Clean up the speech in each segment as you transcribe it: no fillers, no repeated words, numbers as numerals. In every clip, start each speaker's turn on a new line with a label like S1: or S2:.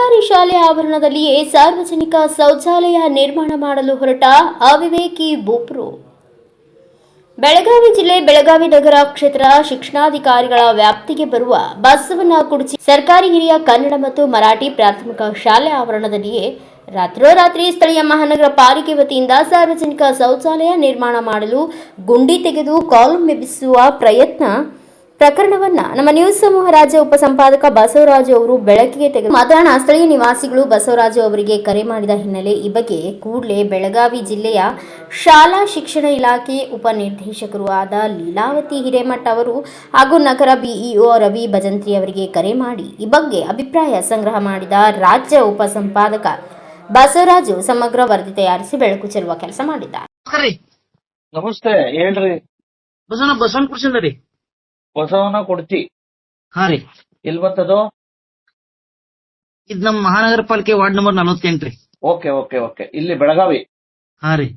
S1: ಸರ್ಕಾರಿ ಶಾಲೆ ಆವರಣದಲ್ಲಿಯೇ ಸಾರ್ವಜನಿಕ ಶೌಚಾಲಯ ನಿರ್ಮಾಣ ಮಾಡಲು ಹೊರಟ ಅವಿವೇಕಿ ಬೋಪ್ರು. ಬೆಳಗಾವಿ ಜಿಲ್ಲೆ ಬೆಳಗಾವಿ ನಗರ ಕ್ಷೇತ್ರ ಶಿಕ್ಷಣಾಧಿಕಾರಿಗಳ ವ್ಯಾಪ್ತಿಗೆ ಬರುವ ಬಸವನಕುರ್ಚಿ ಸರ್ಕಾರಿ ಹಿರಿಯ ಕನ್ನಡ ಮತ್ತು ಮರಾಠಿ ಪ್ರಾಥಮಿಕ ಶಾಲೆ ಆವರಣದಲ್ಲಿಯೇ ರಾತ್ರೋರಾತ್ರಿ ಸ್ಥಳೀಯ ಮಹಾನಗರ ಪಾಲಿಕೆ ವತಿಯಿಂದ ಸಾರ್ವಜನಿಕ ಶೌಚಾಲಯ ನಿರ್ಮಾಣ ಮಾಡಲು ಗುಂಡಿ ತೆಗೆದು ಕಾಲಂ ಎಬ್ಬಿಸುವ ಪ್ರಕರಣವನ್ನ ನಮ್ಮ ನ್ಯೂಸ್ ಸಮೂಹ ರಾಜ್ಯ ಉಪಸಂಪಾದಕ ಬಸವರಾಜು ಅವರು ಬೆಳಕಿಗೆ ತೆಗೆದು ಮಾತನಾಡಿದ ಸ್ಥಳೀಯ ನಿವಾಸಿಗಳು ಬಸವರಾಜು ಅವರಿಗೆ ಕರೆ ಮಾಡಿದ ಹಿನ್ನೆಲೆ ಈ ಬಗ್ಗೆ ಕೂಡಲೇ ಬೆಳಗಾವಿ ಜಿಲ್ಲೆಯ ಶಾಲಾ ಶಿಕ್ಷಣ ಇಲಾಖೆ ಉಪನಿರ್ದೇಶಕರು ಆದ ಲೀಲಾವತಿ ಹಿರೇಮಠ ಅವರು ಹಾಗೂ ನಗರ ಬಿಇಒ ರವಿ ಭಜಂತ್ರಿ ಅವರಿಗೆ ಕರೆ ಮಾಡಿ ಈ ಬಗ್ಗೆ ಅಭಿಪ್ರಾಯ ಸಂಗ್ರಹ ಮಾಡಿದ ರಾಜ್ಯ ಉಪಸಂಪಾದಕ ಬಸವರಾಜು ಸಮಗ್ರ ವರದಿ ತಯಾರಿಸಿ ಬೆಳಕು ಚೆಲ್ಲುವ ಕೆಲಸ ಮಾಡಿದ್ದಾರೆ.
S2: ನಮಸ್ತೆ, ಹೇಳ್ರಿ.
S3: ಬಸವನಕುರ್ಚಿ
S2: ಬಸವನಕುರ್ಚಿ
S3: ಹಾ ರೀ.
S2: ಎಲ್ಲಿ ಬರ್ತದೋ?
S3: ಇದ್ ನಮ್ ಮಹಾನಗರ ಪಾಲಿಕೆ ವಾರ್ಡ್ ನಂಬರ್ 48 ರೀ.
S2: Okay okay okay. ಇಲ್ಲಿ ಬೆಳಗಾವಿ.
S3: ಹಾ ರೀ.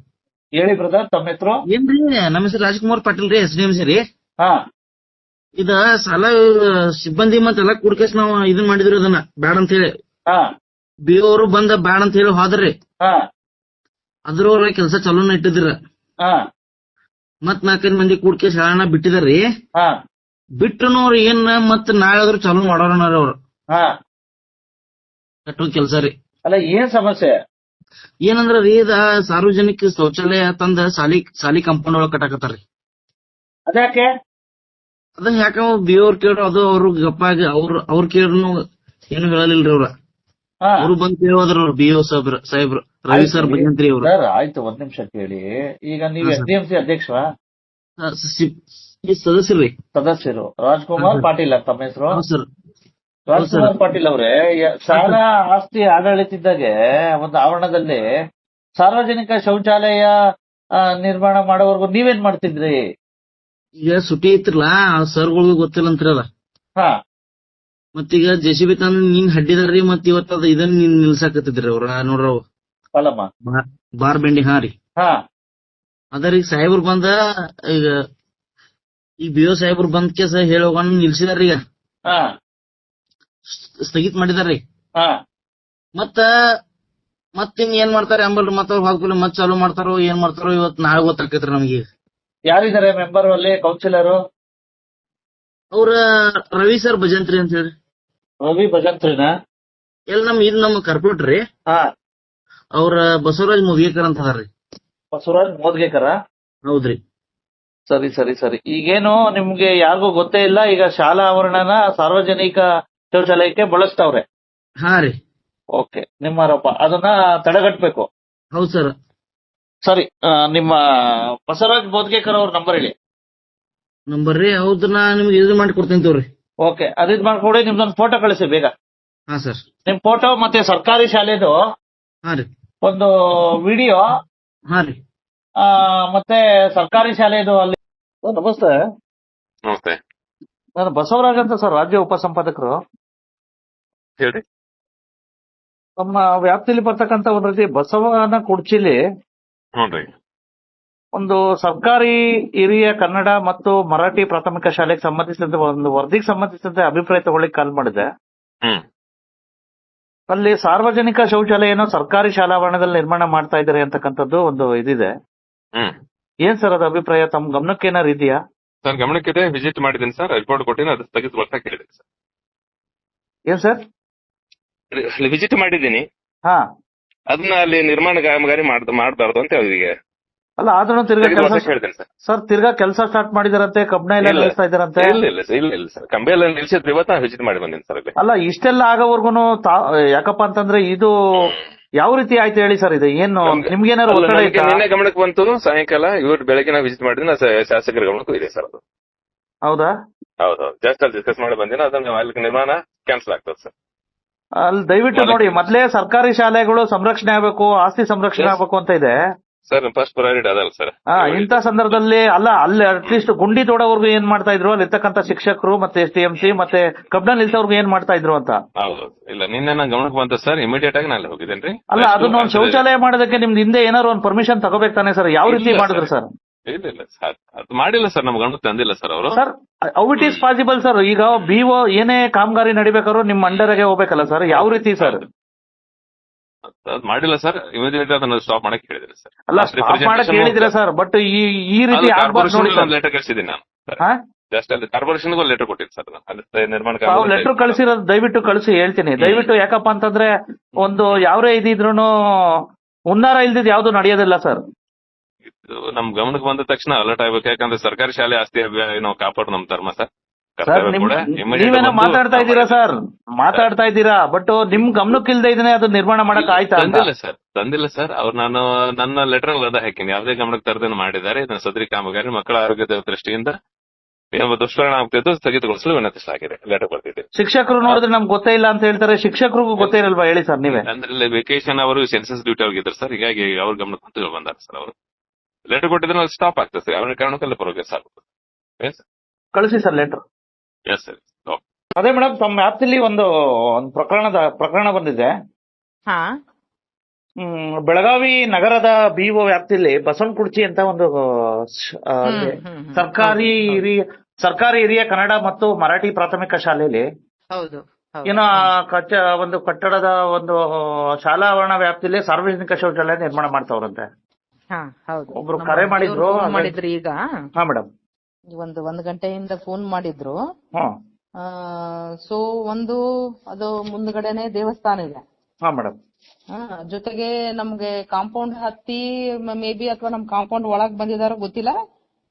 S2: ಹೇಳಿ ಬ್ರದರ್, ತಮ್ಮ ಹೆಸರು?
S3: ಏನ್ರಿ, ನಮ್ಮ ಹೆಸರು ರಾಜ್ಕುಮಾರ್ ಪಾಟೀಲ್ ರೀ, SDMC ರೀ.
S2: ಹಾ.
S3: ಇದ ಸಾಲ ಸಿಬ್ಬಂದಿ ಮತ್ತೆಲ್ಲ ಕೂಡ್ಕೇಸ್ ನಾವು ಇದನ್ ಮಾಡಿದ್ರು, ಅದನ್ನ ಬ್ಯಾಡ ಅಂತ ಹೇಳಿ
S2: ಹಾ.
S3: BO ಅವರು ಬಂದ ಬ್ಯಾಡ ಅಂತ ಹೇಳಿ ಹೋದ್ರಿ.
S2: ಹಾ.
S3: ಅದ್ರೊಳಗ ಕೆಲಸ ಚಲೋನ ಇಟ್ಟಿದ್ರ.
S2: ಹಾ.
S3: ಮತ್ 4-5 ಮಂದಿ ಕೂಡ್ಕೇಸ್ ಶಾಲೆನ ಬಿಟ್ಟಿದಾರ್ರಿ.
S2: ಹಾ.
S3: ಬಿಟ್ರು ಅವ್ರು ಏನ್ ಮತ್ ನಾಳೆ ಆದ್ರೂ ಚಾಲೂ ಮಾಡೋರ ಅವ್ರು
S2: ಹಾ.
S3: ಕಟ್ಟೋ ಕೆಲ್ಸ ರೀ.
S2: ಅಲ್ಲ, ಏನ್ ಸಮಸ್ಯೆ?
S3: ಏನಂದ್ರ ರೀ, ಇದ ಸಾರ್ವಜನಿಕ ಶೌಚಾಲಯ ತಂದ ಸಾಲಿ ಕಾಂಪೌಂಡ್ ಒಳಗ್ ಕಟ್ಟಾಕತ್ತಾರ್ರಿ.
S2: ಅದ್ಯಾಕೆ?
S3: ಅದನ್ನ ಯಾಕ BO ಅವ್ರು ಕೇಳ್ರು, ಅದು ಅವ್ರು ಗಪ್ಪಾಗಿ ಅವ್ರ ಕೇಳ್ರು ಏನು ಹೇಳಲಿಲ್ರಿ ಅವ್ರ.
S2: ಹಾ.
S3: ಅವ್ರು ಬಂದ್ ಕೇಳೋದ್ರ ಅವ್ರು BO ಸಾಹೇಬ್ರು ರವಿ ಸರ್ ಭಜಂತ್ರಿ ಅವ್ರು.
S2: ಸರ್ ಆಯ್ತು, ಒಂದ್ ನಿಮಿಷ ಕೇಳಿ. ಈಗ ನೀವು
S3: ಹಾ, ಸರ್.
S2: SDMC ಅಧ್ಯಕ್ಷರ?
S3: ಸದಸ್ಯರ್ರಿ.
S2: ಸದಸ್ಯರು ರಾಜ್ಕುಮಾರ್ ಪಾಟೀಲ್ ತಮ್ಮ ಹೆಸರು?
S3: ಸರ್.
S2: ರಾಜ್ಕುಮಾರ್ ಪಾಟೀಲ್ ಅವರೇ, ಶಾಲಾ ಆಸ್ತಿ ಆಡಳಿತಿದ್ದಾಗೆ ಒಂದು ಆವರಣದಲ್ಲಿ ಸಾರ್ವಜನಿಕ ಶೌಚಾಲಯ ನಿರ್ಮಾಣ ಮಾಡೋವರೆಗೂ ನೀವೇನ್ ಮಾಡ್ತಿದ್ರಿ?
S3: ಈಗ ಸುಟಿ ಐತ್ರಲ್ಲ, ಸರ್ಗಳಿಗೆ ಗೊತ್ತಿಲ್ಲ ಅಂತಿರಲ್ಲ.
S2: ಹಾ.
S3: ಮತ್ತೀಗ JCB ತಂದ್ ನೀನ್ ಹಡ್ಡಿದಾರ್ರಿ, ಮತ್ ಇವತ್ತ ಅದ ಇದನ್ನ ನೀನ್ ನಿಲ್ಸಾಕತ್ತಿದ್ರಿ ಅವ್ರ ನೋಡ್ರ
S2: ಅಲ್ಲಮ್ಮ.
S3: ಬಾರ್ ಬೆಂಡಿ. ಹಾ ರೀ.
S2: ಹಾ.
S3: ಅದರೀಗ ಸಾಹೇಬ್ರು ಬಂದ ಈಗ BO ಸಾಹೇಬ್ರು ಬಂದ್ ಕೇಸ ಹೇಳೋಗ ನಿಲ್ಸಿದಾರ್ರಿ. ಈಗ
S2: ಹಾ.
S3: ಸ್ಥಗಿತ್ ಮಾಡಿದಾರ್ರಿ.
S2: ಹಾ.
S3: ಮತ್ತಿನ್ ಏನ್ ಮಾಡ್ತಾರೆ ಅಂಬಲ್ರಿ, ಮತ್ತ ಅವ್ರು ಹಾಕ್ಬಿಟ್ಟು ಮತ್ ಚಾಲೂ ಮಾಡ್ತಾರೋ ಏನ್ ಮಾಡ್ತಾರೋ ಇವತ್ ನಾಳೆ ಗೊತ್ತಾಕೈತ್ರಿ ನಮ್ಗೆ.
S2: ಯಾರಿದ್ದಾರೆ ಮೆಂಬರ್ ಅಲ್ಲಿ, ಕೌನ್ಸಿಲರು?
S3: ಅವ್ರ ರವಿ ಸರ್ ಭಜಂತ್ರಿ ಅಂತ ಹೇಳಿ.
S2: ರವಿ ಭಜಂತ್ರಿನ?
S3: ನಮ್ಮ ಕಾರ್ಪೊರೇಟರ್ ರೀ.
S2: ಹಾ.
S3: ಅವ್ರ ಬಸವರಾಜ್ ಮುದ್ಗೇಕರ್ ಅಂತ ಅದಾರ್ರಿ.
S2: ಬಸವರಾಜ್ ಮೋದ್ಗೇಕರ?
S3: ಹೌದ್ರಿ.
S2: ಸರಿ ಸರಿ ಸರಿ. ಈಗೇನು ನಿಮ್ಗೆ ಯಾರಿಗೂ ಗೊತ್ತೇ ಇಲ್ಲ, ಈಗ ಶಾಲಾ ಆವರಣನ ಸಾರ್ವಜನಿಕ ಶೌಚಾಲಯಕ್ಕೆ ಬಳಸ್ತಾವ್ರೆ?
S3: ಹಾ ರೀ.
S2: ಓಕೆ, ನಿಮ್ಮ ಆರೋಪ. ಅದನ್ನ ತಡೆಗಟ್ಟಬೇಕು.
S3: ಹೌದ್ ಸರ್.
S2: ಸರಿ, ನಿಮ್ಮ ಬಸವರಾಜ್ ಬೋದ್ಗೇಕರ್ ಅವ್ರ ನಂಬರ್ ಹೇಳಿ.
S3: ನಂಬರ್ ರೀ, ಹೌದನ್ನ ನಿಮ್ಗೆ ಇದು ಮಾಡಿ ಕೊಡ್ತೇನೆ ತೋರಿ.
S2: ಓಕೆ, ಅದಿದ್ ಮಾಡ್ಕೊಡಿ. ನಿಮ್ದೊಂದು ಫೋಟೋ ಕಳಿಸಿ ಬೇಗ.
S3: ಹಾ ಸರ್.
S2: ನಿಮ್ ಫೋಟೋ ಮತ್ತೆ ಸರ್ಕಾರಿ ಶಾಲೆದು
S3: ಹಾ ರೀ.
S2: ಒಂದು ವಿಡಿಯೋ.
S3: ಹಾ ರೀ.
S2: ಮತ್ತೆ ಸರ್ಕಾರಿ ಶಾಲೆದು ಅಲ್ಲಿ. ನಮಸ್ತೆ.
S4: ನಮಸ್ತೆ.
S2: ನಾನು ಬಸವರಾಜ್ ಅಂತ ಸರ್, ರಾಜ್ಯ ಉಪಸಂಪಾದಕರು.
S4: ಹೇಳ್ರಿ.
S2: ನಮ್ಮ ವ್ಯಾಪ್ತಿಯಲ್ಲಿ ಬರ್ತಕ್ಕಂಥ ಒಂದ್ ರೀತಿ ಬಸವನಕುರ್ಚಿಲಿ
S4: ಹ್ಞೂನ್ರಿ.
S2: ಒಂದು ಸರ್ಕಾರಿ ಹಿರಿಯ ಕನ್ನಡ ಮತ್ತು ಮರಾಠಿ ಪ್ರಾಥಮಿಕ ಶಾಲೆಗೆ ಸಂಬಂಧಿಸಿದಂತೆ ಒಂದು ವರದಿಗೆ ಸಂಬಂಧಿಸಿದಂತೆ ಅಭಿಪ್ರಾಯ ತಗೊಳ್ಳಿಕ್ಕೆ ಕಾಲ್ ಮಾಡಿದೆ. ಅಲ್ಲಿ ಸಾರ್ವಜನಿಕ ಶೌಚಾಲಯನ ಸರ್ಕಾರಿ ಶಾಲಾವರಣದಲ್ಲಿ ನಿರ್ಮಾಣ ಮಾಡ್ತಾ ಇದ್ದಾರೆ ಅಂತಕ್ಕಂಥದ್ದು ಒಂದು ಇದಿದೆ. ಏನ್ ಸರ್ ಅದು ಅಭಿಪ್ರಾಯ? ತಮ್ಮ ಗಮನಕ್ಕೆ ಏನಾರು ಇದೆಯಾ?
S4: ಸರ್, ಗಮನಕ್ಕಿದೆ. ವಿಸಿಟ್ ಮಾಡಿದ್ದೀನಿ ಸರ್, ರಿಪೋರ್ಟ್ ಕೊಟ್ಟಿನಿ. ಅದು ಸ್ಥಗಿತಗೊಳಿಸಕ್ಕೆ ಹೇಳಿದೆ ಸರ್.
S2: ಏನ್ ಸರ್?
S4: ಅಲ್ಲಿ ವಿಸಿಟ್ ಮಾಡಿದ್ದೀನಿ.
S2: ಹಾ.
S4: ಅದನ್ನ ಅಲ್ಲಿ ನಿರ್ಮಾಣ ಕಾಮಗಾರಿ ಮಾಡಬಾರ್ದು ಅಂತ ಅವರಿಗೆ
S2: ಅಲ್ಲ, ಆದ್ರೂ ತಿರ್ಗಾ ಕೆಲಸ
S4: ಹೇಳಿದ್ದೇನೆ ಸರ್.
S2: ಸರ್, ತಿರ್ಗಾ ಕೆಲಸ ಸ್ಟಾರ್ಟ್ ಮಾಡಿದಾರಂತೆ, ಕಬ್ಬಣ ಎಲ್ಲ ನಿಲ್ಲಿಸ್ತಾ ಇದಾರಂತೆ.
S4: ಇಲ್ಲ ಸರ್, ಕಂಬಿ ಎಲ್ಲ ನಿಲ್ಸಿದ್ರು. ಇವತ್ತು ನಾನು ವಿಸಿಟ್ ಮಾಡಿ ಬಂದಿನಿ ಸರ್ ಅಲ್ಲಿ.
S2: ಅಲ್ಲ, ಇಷ್ಟೆಲ್ಲ ಆಗೋವರ್ಗುನು ಯಾಕಪ್ಪ ಅಂತಂದ್ರೆ ಇದು ಯಾವ ರೀತಿ ಆಯ್ತು ಹೇಳಿ ಸರ್? ಇದು ಏನು ನಿಮ್ಗೇನಾದ್ರು ಒತ್ತಡ ಇತ್ತಾ?
S4: ನಿನ್ನೆ ಗಮನಕ್ಕೆ ಬಂತು ಸಾಯಂಕಾಲ. ಇವತ್ತು ಬೆಳಗ್ಗೆ ನಾವು ವಿಸಿಟ್ ಮಾಡಿದ್ರೆ ಶಾಸಕರ ಗಮನಕ್ಕೂ ಇದೆ ಸರ್ ಅದು.
S2: ಹೌದಾ?
S4: ಹೌದೌದು, ಜಾಸ್ತಿ ಅಲ್ಲಿ ಡಿಸ್ಕಸ್ ಮಾಡಿ ಬಂದಿನ. ಅದನ್ನ ಅಲ್ಲಿ ನಿರ್ಮಾಣ ಕ್ಯಾನ್ಸಲ್ ಆಗ್ತದೆ ಸರ್.
S2: ಅಲ್ಲಿ ದಯವಿಟ್ಟು ನೋಡಿ, ಮೊದ್ಲೇ ಸರ್ಕಾರಿ ಶಾಲೆಗಳು ಸಂರಕ್ಷಣೆ ಆಗ್ಬೇಕು, ಆಸ್ತಿ ಸಂರಕ್ಷಣೆ ಆಗ್ಬೇಕು ಅಂತ ಇದೆ
S4: ಸರ್. ಫಸ್ಟ್ ಪ್ರಯಾರಿಟಿ ಅದಲ್ಲ ಸರ್.
S2: ಇಂಥ ಸಂದರ್ಭದಲ್ಲಿ ಅಲ್ಲಿ ಅಟ್ಲೀಸ್ಟ್ ಗುಂಡಿ ತೋಡೋವರ್ಗು ಏನ್ ಮಾಡ್ತಾ ಇದ್ರು, ಅಲ್ಲಿ ಇರ್ತಕ್ಕಂಥ ಶಿಕ್ಷಕರು ಮತ್ತೆ SDMC ಮತ್ತೆ ಕಬ್ಬಣ ನಿಲ್ಸೋರ್ಗು ಏನ್ ಮಾಡ್ತಾ ಇದ್ರು ಅಂತ.
S4: ಹೌದು. ಇಲ್ಲ, ನಿನ್ನೆ ನಾನು ಗಮನಕ್ಕೆ ಬಂತ ಸರ್. ಇಮಿಡಿಯೇಟ್ ಆಗಿ ನಾನು ಹೋಗಿದ್ದೇನ್ರಿ.
S2: ಅಲ್ಲ, ಅದನ್ನ ಒಂದು ಶೌಚಾಲಯ ಮಾಡೋದಕ್ಕೆ ನಿಮ್ದು ಹಿಂದೆ ಏನಾದ್ರು ಒಂದು ಪರ್ಮಿಷನ್ ತಗೋಬೇಕು ತಾನೆ ಸರ್? ಯಾವ ರೀತಿ ಮಾಡಿದ್ರು ಸರ್?
S4: ಇಲ್ಲ ಸರ್, ಅದು ಮಾಡಿಲ್ಲ ಸರ್. ನಮ್ ಗಮನಕ್ಕೆ ತಂದಿಲ್ಲ ಸರ್ ಅವರು.
S2: Sir, how it is possible sir? ಈಗ BO ಏನೇ ಕಾಮಗಾರಿ ನಡಿಬೇಕಾದ್ರು ನಿಮ್ ಅಂಡರ್ಗೆ ಹೋಗ್ಬೇಕಲ್ಲ ಸರ್? ಯಾವ ರೀತಿ ಸರ್?
S4: ಅದ್ ಮಾಡಿಲ್ಲ ಸರ್, ಇಮಿಡಿಯೇಟ್ ಅದನ್ನ ಸ್ಟಾಪ್ ಮಾಡಕ್ ಹೇಳಿದ್ರೆ ಸರ್.
S2: ಅಲ್ಲ ಸ್ಟಾಪ್ ಮಾಡಕ್ ಹೇಳಿದಿರ ಸರ್, ಬಟ್ ಈ ರೀತಿ ಆಗ್ಬಾರ್ದು ನೋಡಿ ಸರ್.
S4: ಲೆಟರ್ ಕಳಿಸಿದ್ದೀನಿ ನಾನು
S2: ಹಾ
S4: ಜಸ್ಟ್ ಅಲ್ಲಿ ಕಾರ್ಪೊರೇಷನ್ ಒಂದು ಲೆಟರ್ ಕೊಟ್ಟಿದ್ದು ಸರ್ ನಾನು. ಅಲ್ಲಿ ನಿರ್ಮಾಣ
S2: ತಾವು ಲೆಟರ್ ಕಳಿಸಿರೋದು ದಯವಿಟ್ಟು ಕಳಿಸಿ ಹೇಳ್ತೀನಿ. ದಯವಿಟ್ಟು ಯಾಕಪ್ಪ ಅಂತಂದ್ರೆ ಒಂದು ಯಾವ್ದೇ ಇದಿದ್ರೂನು ಹುನ್ನಾರ ಇಲ್ದಿದ್ ಯಾವ್ದು ನಡೆಯೋದಿಲ್ಲ ಸರ್.
S4: ಇದು ನಮ್ ಗಮನಕ್ಕೆ ಬಂದ ತಕ್ಷಣ ಅಲರ್ಟ್ ಆಗ್ಬೇಕು. ಯಾಕಂದ್ರೆ ಸರ್ಕಾರಿ ಶಾಲೆ ಆಸ್ತಿ ನಾವು ಕಾಪಾಡು ನಮ್ ಧರ್ಮ ಸರ್.
S2: ಸರ್ ನೀವೇನೋ ಮಾತಾಡ್ತಾ ಇದ್ದೀರಾ ಸರ್, ಮಾತಾಡ್ತಾ ಇದ್ದೀರಾ, ಬಟ್ ನಿಮ್ ಗಮನಕ್ಕಿಲ್ದೆ ಇದನ್ನೇ ಅದು ನಿರ್ಮಾಣ ಮಾಡಕ್ ಆಯ್ತಾ?
S4: ತಂದಿಲ್ಲ ಸರ್. ಅವ್ರು ನನ್ನ ಲೆಟರ್ ಅದ ಹಾಕಿನಿ, ಯಾವುದೇ ಗಮನಕ್ಕೆ ತರದೇನು ಮಾಡಿದ್ದಾರೆ. ಇದನ್ನ ಸದರಿ ಕಾಮಗಾರಿ ಮಕ್ಕಳ ಆರೋಗ್ಯದ ದೃಷ್ಟಿಯಿಂದ ದುಷ್ಪರಿಣಾಮ ಆಗ್ತಿದ್ದು ಸ್ಥಗಿತಗೊಳಿಸಲು ವಿನಂತಿಸಲಾಗಿದೆ. ಲೆಟರ್ ಬರ್ತಿದೆ.
S2: ಶಿಕ್ಷಕರು ನೋಡಿದ್ರೆ ನಮ್ಗೆ ಗೊತ್ತೇ ಇಲ್ಲ ಅಂತ ಹೇಳ್ತಾರೆ. ಶಿಕ್ಷಕರಿಗೂ ಗೊತ್ತೇ ಇರಲ್ವಾ ಹೇಳಿ ಸರ್ ನೀವೇ?
S4: ಅಂದ್ರೆ ವೇಕೇಶನ್ ಅವರು ಸೆನ್ಸಸ್ ಡ್ಯೂಟಿ ಅವ್ರಿಗಿದ್ರು ಸರ್, ಹೀಗಾಗಿ ಅವ್ರ ಗಮನಕ್ಕೆ ಅಂತ ಬಂದಾರ ಸರ್. ಅವರು ಲೆಟರ್ ಕೊಟ್ಟಿದ್ರೆ ಸ್ಟಾಪ್ ಆಗ್ತದೆ ಸರ್. ಅವ್ರ ಕಾರಣಕ್ಕೆಲ್ಲ ಪ್ರೋಗ್ರೆಸ್ ಆಗುತ್ತೆ.
S2: ಕಳಿಸಿ ಸರ್ ಲೆಟರ್.
S4: Yes sir.
S2: ಅದೇ ಮೇಡಮ್, ತಮ್ಮ ವ್ಯಾಪ್ತಿಲಿ ಒಂದು ಪ್ರಕರಣ ಬಂದಿದೆ. ಬೆಳಗಾವಿ ನಗರದ ಬಿಒ ವ್ಯಾಪ್ತಿಯಲ್ಲಿ ಬಸವನಕುರ್ಚಿ ಅಂತ ಒಂದು ಸರ್ಕಾರಿ ಹಿರಿಯ ಕನ್ನಡ ಮತ್ತು ಮರಾಠಿ ಪ್ರಾಥಮಿಕ ಶಾಲೆಯಲ್ಲಿ ಏನೋ ಒಂದು ಕಟ್ಟಡದ ಒಂದು ಶಾಲಾ ಆವರಣ ವ್ಯಾಪ್ತಿಯಲ್ಲಿ ಸಾರ್ವಜನಿಕ ಶೌಚಾಲಯ ನಿರ್ಮಾಣ ಮಾಡ್ತಾವ್ರಂತೆ. ಒಬ್ರು ಕರೆ ಮಾಡಿದ್ರು
S5: ಈಗ.
S2: ಹಾ ಮೇಡಮ್,
S5: ಒಂದ್ ಗಂಟೆಯಿಂದ ಫೋನ್ ಮಾಡಿದ್ರು. ಸೊ ಅದು ಮುಂದ್ಗಡೆನೆ ದೇವಸ್ಥಾನ ಇದೆ.
S2: ಹಾ ಮೇಡಮ್.
S5: ಜೊತೆಗೆ ನಮ್ಗೆ ಕಾಂಪೌಂಡ್ ಹತ್ತಿ ಮೇ ಬಿ ಅಥವಾ ನಮ್ ಕಾಂಪೌಂಡ್ ಒಳಗ್ ಬಂದಿದಾರೋ ಗೊತ್ತಿಲ್ಲ.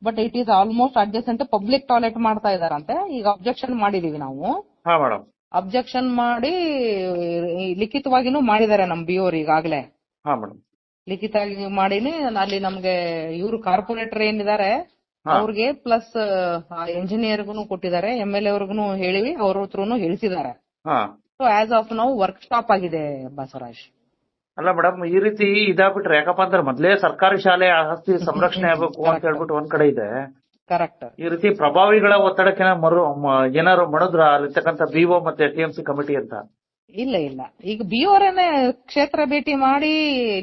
S5: But it is almost adjacent public toilet ಮಾಡ್ತಾ ಇದಾರಂತೆ. ಈಗ ಅಬ್ಜೆಕ್ಷನ್ ಮಾಡಿದೀವಿ ನಾವು.
S2: ಹಾ ಮೇಡಮ್.
S5: ಅಬ್ಜೆಕ್ಷನ್ ಮಾಡಿ ಲಿಖಿತವಾಗಿನೂ ಮಾಡಿದ್ದಾರೆ ನಮ್ ಬಿಒರ್ ಈಗಾಗ್ಲೇ.
S2: ಹಾ ಮೇಡಮ್.
S5: ಲಿಖಿತವಾಗಿ ಮಾಡಿನಿ. ಅಲ್ಲಿ ನಮ್ಗೆ ಇವ್ರು ಕಾರ್ಪೊರೇಟರ್ ಏನಿದ್ದಾರೆ ಅವ್ರಿಗೆ ಪ್ಲಸ್ ಎಂಜಿನಿಯರ್ಗೂ ಕೊಟ್ಟಿದ್ದಾರೆ, MLA ಅವ್ರಿಗೂ ಹೇಳಿವಿ, ಅವ್ರ ಹತ್ರನು ಹೇಳಿಸಿದ್ದಾರೆ. ಸೊ ಆಸ್ ಆಫ್ ನಾವು ವರ್ಕ್ ಸ್ಟಾಪ್ ಆಗಿದೆ ಬಸವರಾಜ್.
S2: ಅಲ್ಲ ಮೇಡಮ್, ಈ ರೀತಿ ಇದಾಗ್ಬಿಟ್ರೆ ಯಾಕಪ್ಪ ಅಂದ್ರೆ ಮೊದ್ಲೇ ಸರ್ಕಾರಿ ಶಾಲೆ ಆಸ್ತಿ ಸಂರಕ್ಷಣೆ ಆಗ್ಬೇಕು ಅಂತ ಹೇಳ್ಬಿಟ್ಟು ಒಂದ್ ಕಡೆ ಇದೆ.
S5: ಕರೆಕ್ಟ್.
S2: ಈ ರೀತಿ ಪ್ರಭಾವಿಗಳ ಒತ್ತಡಕ್ಕೆ ಏನಾದ್ರು ಮಾಡಿದ್ರ ಅಲ್ಲಿರ್ತಕ್ಕಂಥ ಬಿಒ ಮತ್ತೆ TMC ಕಮಿಟಿ ಅಂತ?
S5: ಇಲ್ಲ. ಈಗ ಬಿಒರೇನೆ ಕ್ಷೇತ್ರ ಭೇಟಿ ಮಾಡಿ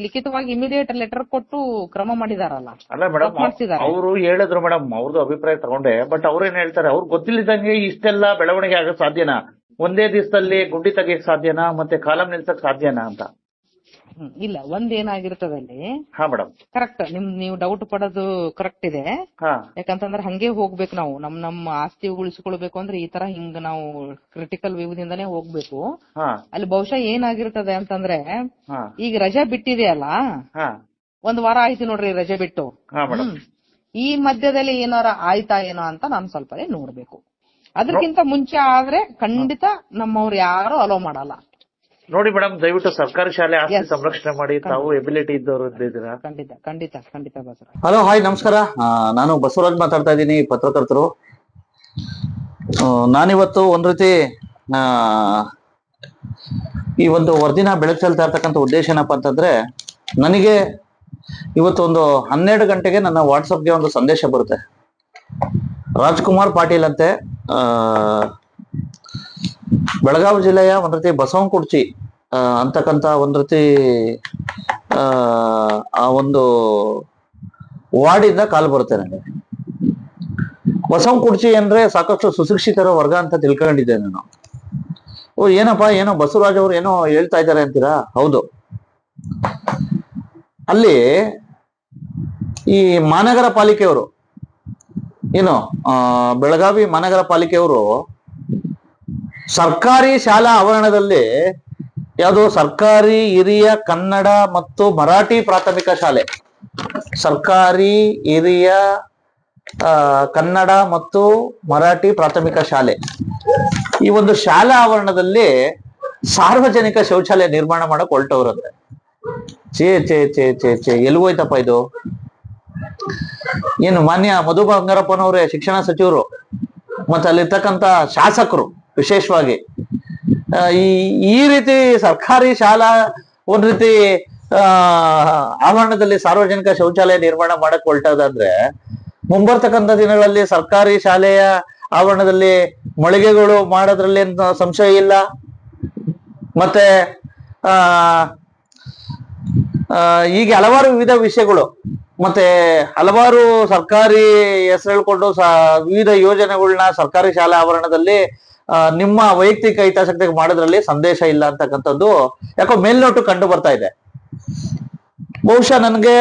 S5: ಲಿಖಿತವಾಗಿ ಇಮಿಡಿಯೇಟ್ ಲೆಟರ್ ಕೊಟ್ಟು ಕ್ರಮ ಮಾಡಿದಾರಲ್ಲ.
S2: ಅಲ್ಲ ಮೇಡಮ್, ಅವರು ಹೇಳಿದ್ರು ಮೇಡಮ್, ಅವ್ರದ್ದು ಅಭಿಪ್ರಾಯ ತಗೊಂಡೆ. ಬಟ್ ಅವ್ರೇನ್ ಹೇಳ್ತಾರೆ, ಅವ್ರು ಗೊತ್ತಿಲ್ಲದಂಗೆ ಇಷ್ಟೆಲ್ಲ ಬೆಳವಣಿಗೆ ಆಗಕ್ ಸಾಧ್ಯನಾ? ಒಂದೇ ದಿವಸದಲ್ಲಿ ಗುಂಡಿ ತೆಗಿಯಕ್ ಸಾಧ್ಯನಾ? ಮತ್ತೆ ಕಾಲಂ ನಿಲ್ಸಕ್ ಸಾಧ್ಯನಾ ಅಂತ?
S5: ಇಲ್ಲ, ಒಂದೇನಾಗಿರ್ತದೆ ಅಲ್ಲಿ.
S2: ಹಾ ಮೇಡಮ್.
S5: ಕರೆಕ್ಟ್. ನೀವು ಡೌಟ್ ಪಡೋದು ಕರೆಕ್ಟ್ ಇದೆ. ಯಾಕಂತಂದ್ರೆ ಹಂಗೆ ಹೋಗ್ಬೇಕು ನಾವು. ನಮ್ಮ ಆಸ್ತಿ ಉಳಿಸಿಕೊಳ್ಬೇಕು ಅಂದ್ರೆ ಈ ತರ ಹಿಂಗ್ ನಾವು ಕ್ರಿಟಿಕಲ್ ವ್ಯೂದಿಂದಾನೇ ಹೋಗ್ಬೇಕು. ಅಲ್ಲಿ ಬಹುಶಃ ಏನಾಗಿರ್ತದೆ ಅಂತಂದ್ರೆ, ಈಗ ರಜೆ ಬಿಟ್ಟಿದೆಯಲ್ಲ, ಒಂದ್ ವಾರ ಆಯ್ತು ನೋಡ್ರಿ ರಜೆ ಬಿಟ್ಟು. ಈ ಮಧ್ಯದಲ್ಲಿ ಏನಾರ ಆಯ್ತಾ ಏನೋ ಅಂತ ನಾನು ಸ್ವಲ್ಪ ನೋಡ್ಬೇಕು. ಅದಕ್ಕಿಂತ ಮುಂಚೆ ಆದ್ರೆ ಖಂಡಿತ ನಮ್ಮವ್ರು ಯಾರು ಅಲೋ ಮಾಡಲ್ಲ.
S2: ನೋಡಿ ಮೇಡಮ್, ದಯವಿಟ್ಟು ಸರ್ಕಾರಿ ಶಾಲೆ ಆಸ್ತಿ ಸಂರಕ್ಷಣೆ ಮಾಡಿ. ತಾವು ಎಬಿಲಿಟಿ ಇದ್ದವರು ಇದ್ದೀರಾ.
S5: ಖಂಡಿತ ಬಸವರಾಜ್.
S6: ಹಲೋ, ಹಾಯ್, ನಮಸ್ಕಾರ. ನಾನು ಬಸವರಾಜ್ ಮಾತಾಡ್ತಾ ಇದ್ದೀನಿ, ಪತ್ರಕರ್ತರು. ನಾನಿವತ್ತು ಒಂದ್ ರೀತಿ ಈ ಒಂದು ವರದಿನ ಬೆಳಕು ಚೆಲ್ತಾ ಇರ್ತಕ್ಕಂಥ ಉದ್ದೇಶ ಏನಪ್ಪಾ ಅಂತಂದ್ರೆ, ನನಗೆ ಇವತ್ತು ಒಂದು 12 ಗಂಟೆಗೆ ನನ್ನ ವಾಟ್ಸಪ್ಗೆ ಒಂದು ಸಂದೇಶ ಬರುತ್ತೆ. ರಾಜ್ಕುಮಾರ್ ಪಾಟೀಲ್ ಅಂತೆ, ಬೆಳಗಾವಿ ಜಿಲ್ಲೆಯ ಒಂದ್ ರೀತಿ ಬಸವನಕುರ್ಚಿ ಅಂತಕ್ಕಂತ ಒಂದ್ ರೀತಿ ಆ ಒಂದು ವಾರ್ಡಿಂದ ಕಾಲ್ ಬರುತ್ತೆ ನನಗೆ. ಬಸವನಕುರ್ಚಿ ಅಂದ್ರೆ ಸಾಕಷ್ಟು ಸುಶಿಕ್ಷಿತರ ವರ್ಗ ಅಂತ ತಿಳ್ಕೊಂಡಿದ್ದೆ ನಾನು. ಏನಪ್ಪಾ, ಏನೋ ಬಸವರಾಜ್ ಅವ್ರು ಏನೋ ಹೇಳ್ತಾ ಇದ್ದಾರೆ ಅಂತೀರಾ? ಹೌದು. ಅಲ್ಲಿ ಈ ಮಹಾನಗರ ಪಾಲಿಕೆಯವರು ಬೆಳಗಾವಿ ಮಹಾನಗರ ಪಾಲಿಕೆಯವರು ಸರ್ಕಾರಿ ಶಾಲಾ ಆವರಣದಲ್ಲಿ ಯಾವುದು ಸರ್ಕಾರಿ ಹಿರಿಯ ಕನ್ನಡ ಮತ್ತು ಮರಾಠಿ ಪ್ರಾಥಮಿಕ ಶಾಲೆ, ಸರ್ಕಾರಿ ಹಿರಿಯ ಕನ್ನಡ ಮತ್ತು ಮರಾಠಿ ಪ್ರಾಥಮಿಕ ಶಾಲೆ, ಈ ಒಂದು ಶಾಲಾ ಆವರಣದಲ್ಲಿ ಸಾರ್ವಜನಿಕ ಶೌಚಾಲಯ ನಿರ್ಮಾಣ ಮಾಡಕ್ ಹೊರಟವ್ರಂತೆ. ಚೇ ಎಲ್ಲಿ ಹೋಯ್ತಪ್ಪ ಇದು? ಏನು ಮಾನ್ಯ ಮಧು ಬಂಗಾರಪ್ಪನವರೇ ಶಿಕ್ಷಣ ಸಚಿವರು ಮತ್ತೆ ಅಲ್ಲಿರ್ತಕ್ಕಂಥ ಶಾಸಕರು ವಿಶೇಷವಾಗಿ ಈ ರೀತಿ ಸರ್ಕಾರಿ ಶಾಲಾ ಒಂದ್ ರೀತಿ ಆವರಣದಲ್ಲಿ ಸಾರ್ವಜನಿಕ ಶೌಚಾಲಯ ನಿರ್ಮಾಣ ಮಾಡಕ್ ಹೊರಟದಂದ್ರೆ, ಮುಂಬರ್ತಕ್ಕಂಥ ದಿನಗಳಲ್ಲಿ ಸರ್ಕಾರಿ ಶಾಲೆಯ ಆವರಣದಲ್ಲಿ ಮಳಿಗೆಗಳು ಮಾಡೋದ್ರಲ್ಲಿ ಸಂಶಯ ಇಲ್ಲ. ಮತ್ತೆ ಹೀಗೆ ಹಲವಾರು ವಿವಿಧ ವಿಷಯಗಳು, ಮತ್ತೆ ಹಲವಾರು ಸರ್ಕಾರಿ ಹೆಸರು ಹೇಳ್ಕೊಂಡು ವಿವಿಧ ಯೋಜನೆಗಳನ್ನ ಸರ್ಕಾರಿ ಶಾಲಾ ಆವರಣದಲ್ಲಿ ನಿಮ್ಮ ವೈಯಕ್ತಿಕ ಹಿತಾಸಕ್ತಿಗೆ ಮಾಡೋದ್ರಲ್ಲಿ ಸಂದೇಶ ಇಲ್ಲ ಅಂತಕ್ಕಂಥದ್ದು ಯಾಕೋ ಮೇಲ್ನೋಟು ಕಂಡು ಬರ್ತಾ ಇದೆ. ಬಹುಶಃ ನನಗೆ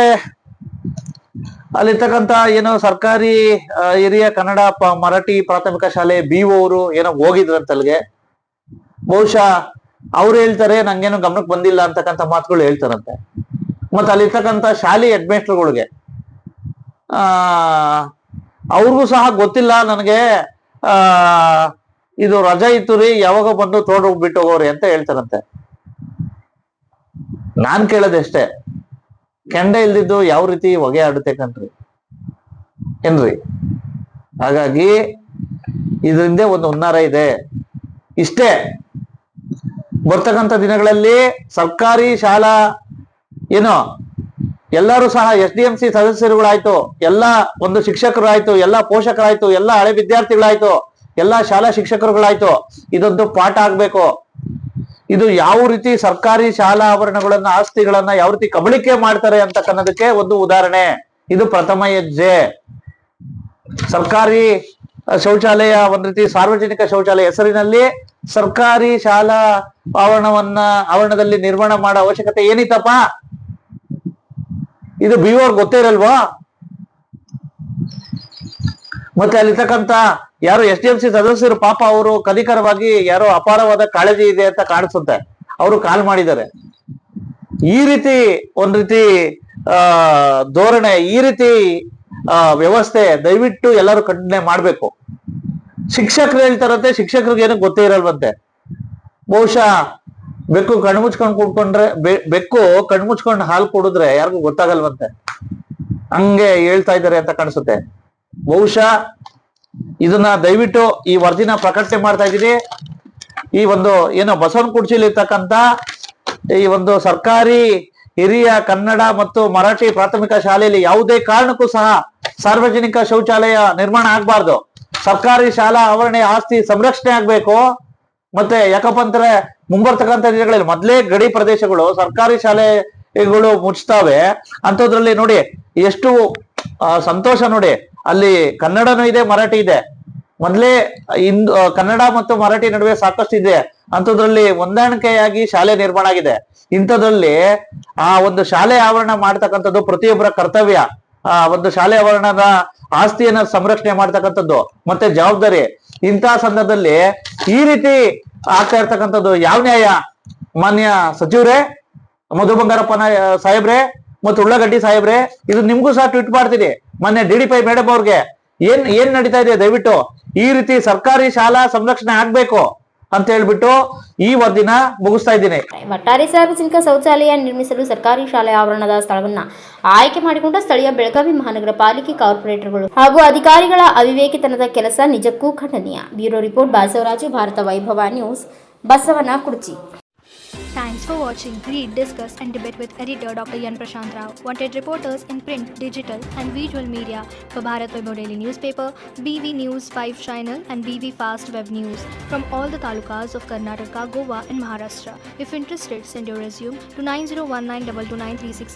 S6: ಅಲ್ಲಿರ್ತಕ್ಕಂಥ ಏನೋ ಸರ್ಕಾರಿ ಹಿರಿಯ ಕನ್ನಡ ಮರಾಠಿ ಪ್ರಾಥಮಿಕ ಶಾಲೆ BO ಅವರು ಏನೋ ಹೋಗಿದ್ರಂತಲ್ಗೆ. ಬಹುಶಃ ಅವ್ರು ಹೇಳ್ತಾರೆ ನಂಗೇನು ಗಮನಕ್ಕೆ ಬಂದಿಲ್ಲ ಅಂತಕ್ಕಂಥ ಮಾತುಗಳು ಹೇಳ್ತಾರಂತೆ. ಮತ್ತೆ ಅಲ್ಲಿರ್ತಕ್ಕಂಥ ಶಾಲೆ ಹೆಡ್ಮೇಸ್ಟರ್ಗಳಿಗೆ ಅವ್ರಿಗೂ ಸಹ ಗೊತ್ತಿಲ್ಲ ನನಗೆ ಇದು ರಜಾ ಇತ್ತು ರೀ, ಯಾವಾಗ ಬಂದು ತೋಡೋಗ್ಬಿಟ್ಟು ಹೋಗೋರಿ ಅಂತ ಹೇಳ್ತಾರಂತೆ. ನಾನ್ ಕೇಳೋದಷ್ಟೇ, ಕೆಂಡ ಇಲ್ದಿದ್ದು ಯಾವ ರೀತಿ ಹೊಗೆ ಆಡುತ್ತೆ ಕಣ್ರಿ ಏನ್ರಿ? ಹಾಗಾಗಿ ಇದರಿಂದ ಒಂದು ಹುನ್ನಾರ ಇದೆ. ಇಷ್ಟೇ, ಬರ್ತಕ್ಕಂಥ ದಿನಗಳಲ್ಲಿ ಸರ್ಕಾರಿ ಶಾಲಾ ಏನೋ ಎಲ್ಲರೂ ಸಹ SDMC ಸದಸ್ಯರುಗಳಾಯ್ತು, ಎಲ್ಲ ಒಂದು ಶಿಕ್ಷಕರು ಆಯ್ತು, ಎಲ್ಲ ಪೋಷಕರಾಯ್ತು, ಎಲ್ಲ ಹಳೆ ವಿದ್ಯಾರ್ಥಿಗಳಾಯ್ತು, ಎಲ್ಲ ಶಾಲಾ ಶಿಕ್ಷಕರುಗಳಾಯ್ತು, ಇದೊಂದು ಪಾಠ ಆಗ್ಬೇಕು. ಇದು ಯಾವ ರೀತಿ ಸರ್ಕಾರಿ ಶಾಲಾ ಆವರಣಗಳನ್ನ ಆಸ್ತಿಗಳನ್ನ ಯಾವ ರೀತಿ ಕಬಳಿಕೆ ಮಾಡ್ತಾರೆ ಅಂತಕ್ಕನ್ನೋದಕ್ಕೆ ಒಂದು ಉದಾಹರಣೆ. ಇದು ಪ್ರಥಮ ಹೆಜ್ಜೆ. ಸರ್ಕಾರಿ ಶೌಚಾಲಯ ಒಂದ್ ರೀತಿ ಸಾರ್ವಜನಿಕ ಶೌಚಾಲಯ ಹೆಸರಿನಲ್ಲಿ ಸರ್ಕಾರಿ ಶಾಲಾ ಆವರಣದಲ್ಲಿ ನಿರ್ಮಾಣ ಮಾಡೋ ಅವಶ್ಯಕತೆ ಏನಿತ್ತಪ್ಪ? ಇದು BO ಗೊತ್ತೇ ಇರಲ್ವಾ? ಮತ್ತೆ ಅಲ್ಲಿರ್ತಕ್ಕಂಥ ಯಾರು SDMC ಸದಸ್ಯರು ಪಾಪ ಅವರು ಕನಿಕರವಾಗಿ ಯಾರೋ ಅಪಾರವಾದ ಕಾಳಜಿ ಇದೆ ಅಂತ ಕಾಣಿಸುತ್ತೆ, ಅವರು ಕಾಲ್ ಮಾಡಿದ್ದಾರೆ. ಈ ರೀತಿ ಒಂದ್ ರೀತಿ ಧೋರಣೆ, ಈ ರೀತಿ ವ್ಯವಸ್ಥೆ ದಯವಿಟ್ಟು ಎಲ್ಲರೂ ಖಂಡನೆ ಮಾಡ್ಬೇಕು. ಶಿಕ್ಷಕರು ಹೇಳ್ತಾರಂತೆ, ಶಿಕ್ಷಕರಿಗೆ ಏನೋ ಗೊತ್ತೇ ಇರಲ್ವಂತೆ. ಬಹುಶಃ ಬೆಕ್ಕು ಕಣ್ಮುಚ್ಕೊಂಡು ಕೂತ್ಕೊಂಡ್ರೆ ಬೆಕ್ಕು ಕಣ್ಮುಚ್ಕೊಂಡು ಹಾಲು ಕುಡಿದ್ರೆ ಯಾರಿಗೂ ಗೊತ್ತಾಗಲ್ವಂತೆ, ಹಂಗೆ ಹೇಳ್ತಾ ಇದ್ದಾರೆ ಅಂತ ಕಾಣಿಸುತ್ತೆ. ಬಹುಶಃ ಇದನ್ನ ದಯವಿಟ್ಟು ಈ ವರದಿನ ಪ್ರಕಟಣೆ ಮಾಡ್ತಾ ಇದ್ದೀನಿ. ಈ ಒಂದು ಏನೋ ಬಸವನಕುರ್ಚಿಲಿ ಇರ್ತಕ್ಕಂಥ ಈ ಒಂದು ಸರ್ಕಾರಿ ಹಿರಿಯ ಕನ್ನಡ ಮತ್ತು ಮರಾಠಿ ಪ್ರಾಥಮಿಕ ಶಾಲೆಯಲ್ಲಿ ಯಾವುದೇ ಕಾರಣಕ್ಕೂ ಸಹ ಸಾರ್ವಜನಿಕ ಶೌಚಾಲಯ ನಿರ್ಮಾಣ ಆಗ್ಬಾರ್ದು. ಸರ್ಕಾರಿ ಶಾಲಾ ಆವರಣ ಆಸ್ತಿ ಸಂರಕ್ಷಣೆ ಆಗ್ಬೇಕು. ಮತ್ತೆ ಯಾಕಪ್ಪ ಅಂದ್ರೆ ಮುಂಬರ್ತಕ್ಕಂಥ ದಿನಗಳಲ್ಲಿ ಮೊದಲೇ ಗಡಿ ಪ್ರದೇಶಗಳು ಸರ್ಕಾರಿ ಶಾಲೆಗಳು ಮುಚ್ತಾವೆ. ಅಂಥದ್ರಲ್ಲಿ ನೋಡಿ ಎಷ್ಟು ಸಂತೋಷ ನೋಡಿ, ಅಲ್ಲಿ ಕನ್ನಡನೂ ಇದೆ, ಮರಾಠಿ ಇದೆ. ಮೊದಲೇ ಕನ್ನಡ ಮತ್ತು ಮರಾಠಿ ನಡುವೆ ಸಾಕಷ್ಟು ಇದೆ. ಅಂಥದ್ರಲ್ಲಿ ಹೊಂದಾಣಿಕೆಯಾಗಿ ಶಾಲೆ ನಿರ್ಮಾಣ ಆಗಿದೆ. ಇಂಥದ್ರಲ್ಲಿ ಆ ಒಂದು ಶಾಲೆ ಆವರಣ ಮಾಡ್ತಕ್ಕಂಥದ್ದು ಪ್ರತಿಯೊಬ್ಬರ ಕರ್ತವ್ಯ. ಒಂದು ಶಾಲೆ ಆವರಣದ ಆಸ್ತಿಯನ್ನ ಸಂರಕ್ಷಣೆ ಮಾಡ್ತಕ್ಕಂಥದ್ದು ಮತ್ತೆ ಜವಾಬ್ದಾರಿ. ಇಂತಹ ಸಂದರ್ಭದಲ್ಲಿ ಈ ರೀತಿ ಆಗ್ತಾ ಇರ್ತಕ್ಕಂಥದ್ದು ಯಾವ ನ್ಯಾಯ? ಮಾನ್ಯ ಸಚಿವರೇ, ಮಧು ಬಂಗಾರಪ್ಪ ಸಾಹೇಬ್ರೆ ಮತ್ತು ಉಳ್ಳಾಗಡ್ಡಿ ಸಾಹೇಬ್ರೆ, ಇದು ನಿಮ್ಗೂ ಸಹ ಟ್ವೀಟ್ ಮಾಡ್ತೀನಿ. ಮೊನ್ನೆ DDP ಮೇಡಮ್ ಅವ್ರಿಗೆ ಏನ್ ನಡೀತಾ ಇದೆ? ದಯವಿಟ್ಟು ಈ ರೀತಿ ಸರ್ಕಾರಿ ಶಾಲಾ ಸಂರಕ್ಷಣೆ ಆಗ್ಬೇಕು ಅಂತ ಹೇಳ್ಬಿಟ್ಟು ಈ ವರದಿನ ಮುಗಿಸ್ತಾ ಇದ್ದೀನಿ.
S1: ಒಟ್ಟಾರೆ ಸಾರ್ವಜನಿಕ ಶೌಚಾಲಯ ನಿರ್ಮಿಸಲು ಸರ್ಕಾರಿ ಶಾಲೆ ಆವರಣದ ಸ್ಥಳವನ್ನ ಆಯ್ಕೆ ಮಾಡಿಕೊಂಡ ಸ್ಥಳೀಯ ಬೆಳಗಾವಿ ಮಹಾನಗರ ಪಾಲಿಕೆ ಕಾರ್ಪೊರೇಟರ್ಗಳು ಹಾಗೂ ಅಧಿಕಾರಿಗಳ ಅವಿವೇಕಿತನದ ಕೆಲಸ ನಿಜಕ್ಕೂ ಖಂಡನೀಯ. ಬ್ಯೂರೋ ರಿಪೋರ್ಟ್, ಬಾಸವರಾಜು, ಭಾರತ ವೈಭವ news, Basavanakurchi.
S7: Thanks for watching. Read, discuss and debate with editor Dr. Yan Prashant Rao. Wanted reporters in print, digital and visual media for Bharat Vaibhav Daily Newspaper, BV News 5 Channel and BV Fast Web News from all the talukas of Karnataka, Goa and Maharashtra. If interested, send your resume to 9019229369.